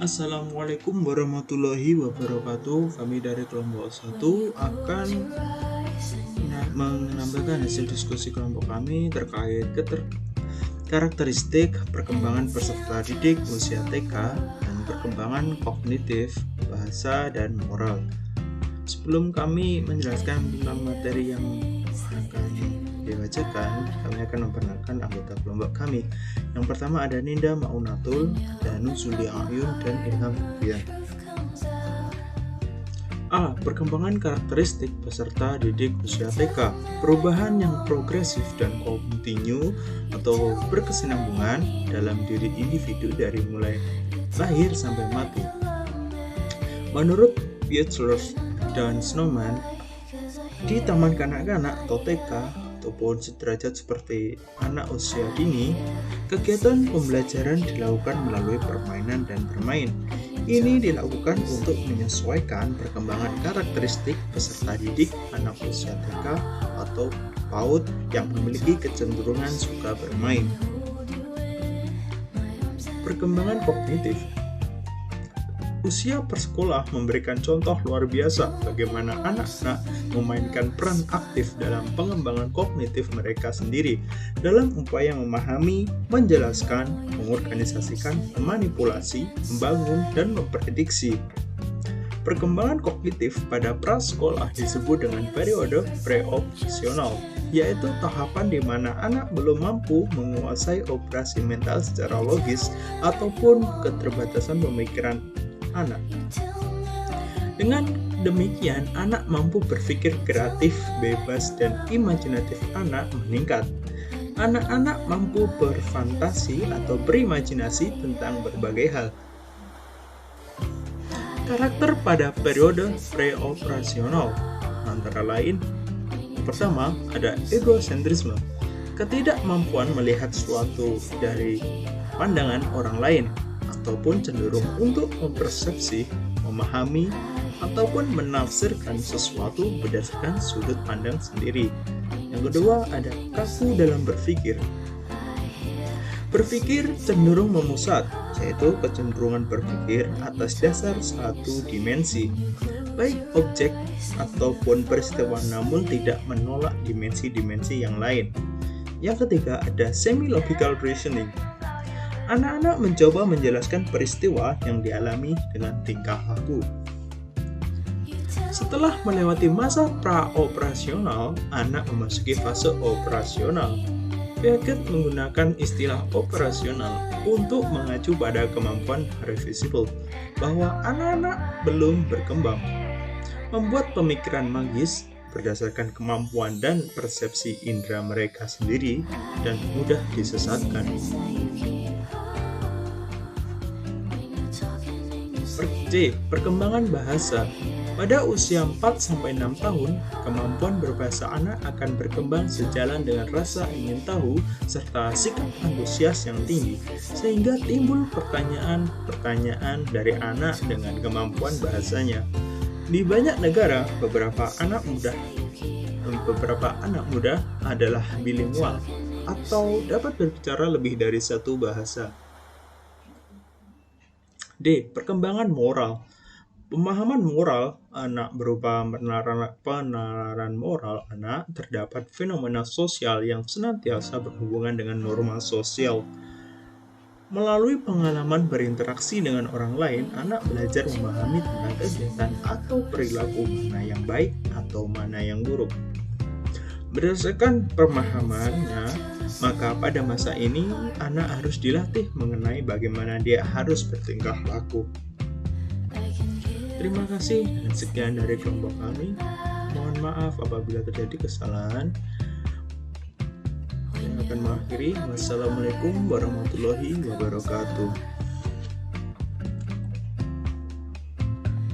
Assalamualaikum warahmatullahi wabarakatuh. Kami dari kelompok 1 akan menambahkan hasil diskusi kelompok kami terkait karakteristik perkembangan peserta didik usia TK dan perkembangan kognitif, bahasa, dan moral. Sebelum kami menjelaskan tentang materi yang akan dibacakan, kami akan memperkenalkan anggota kelompok kami. Yang pertama ada Ninda Maunatul, Danu Zulia Ayun, dan Ilham Fian. A. Perkembangan karakteristik peserta didik usia TK. Perubahan yang progresif dan kontinu atau berkesinambungan dalam diri individu dari mulai lahir sampai mati. Menurut Pieterse dan Snowman, di taman kanak-kanak atau TK ataupun sederajat seperti anak usia dini, kegiatan pembelajaran dilakukan melalui permainan dan bermain. Ini dilakukan untuk menyesuaikan perkembangan karakteristik peserta didik anak usia TK atau PAUD yang memiliki kecenderungan suka bermain. Perkembangan kognitif. Usia persekolah memberikan contoh luar biasa bagaimana anak-anak memainkan peran aktif dalam pengembangan kognitif mereka sendiri dalam upaya memahami, menjelaskan, mengorganisasikan, memanipulasi, membangun, dan memprediksi. Perkembangan kognitif pada prasekolah disebut dengan periode pre-operasional, yaitu tahapan di mana anak belum mampu menguasai operasi mental secara logis ataupun keterbatasan pemikiran anak. Dengan demikian, anak mampu berpikir kreatif, bebas, dan imajinatif anak meningkat. Anak-anak mampu berfantasi atau berimajinasi tentang berbagai hal. Karakter pada periode pre-operasional antara lain, pertama ada egosentrisme, ketidakmampuan melihat sesuatu dari pandangan orang lain, ataupun cenderung untuk mempersepsi, memahami, ataupun menafsirkan sesuatu berdasarkan sudut pandang sendiri. Yang kedua ada kaku dalam berpikir. Berpikir cenderung memusat, yaitu kecenderungan berpikir atas dasar satu dimensi, baik objek ataupun peristiwa, namun tidak menolak dimensi-dimensi yang lain. Yang ketiga ada semi-logical reasoning. Anak-anak mencoba menjelaskan peristiwa yang dialami dengan tingkah laku. Setelah melewati masa pra-operasional, anak memasuki fase operasional. Piaget menggunakan istilah operasional untuk mengacu pada kemampuan reversible, bahwa anak-anak belum berkembang, membuat pemikiran magis berdasarkan kemampuan dan persepsi indera mereka sendiri dan mudah disesatkan. C. Perkembangan bahasa. Pada usia 4-6 tahun, kemampuan berbahasa anak akan berkembang sejalan dengan rasa ingin tahu serta sikap antusias yang tinggi, sehingga timbul pertanyaan-pertanyaan dari anak dengan kemampuan bahasanya. Di banyak negara, beberapa anak muda adalah bilingual atau dapat berbicara lebih dari satu bahasa. D. Perkembangan moral. Pemahaman moral anak berupa penalaran moral anak terdapat fenomena sosial yang senantiasa berhubungan dengan norma sosial. Melalui pengalaman berinteraksi dengan orang lain, anak belajar memahami tentang kegiatan atau perilaku mana yang baik atau mana yang buruk. Berdasarkan pemahamannya, maka pada masa ini anak harus dilatih mengenai bagaimana dia harus bertingkah laku. Terima kasih dan sekian dari kelompok kami. Mohon maaf apabila terjadi kesalahan. Saya akan mengakhiri. Wassalamualaikum warahmatullahi wabarakatuh.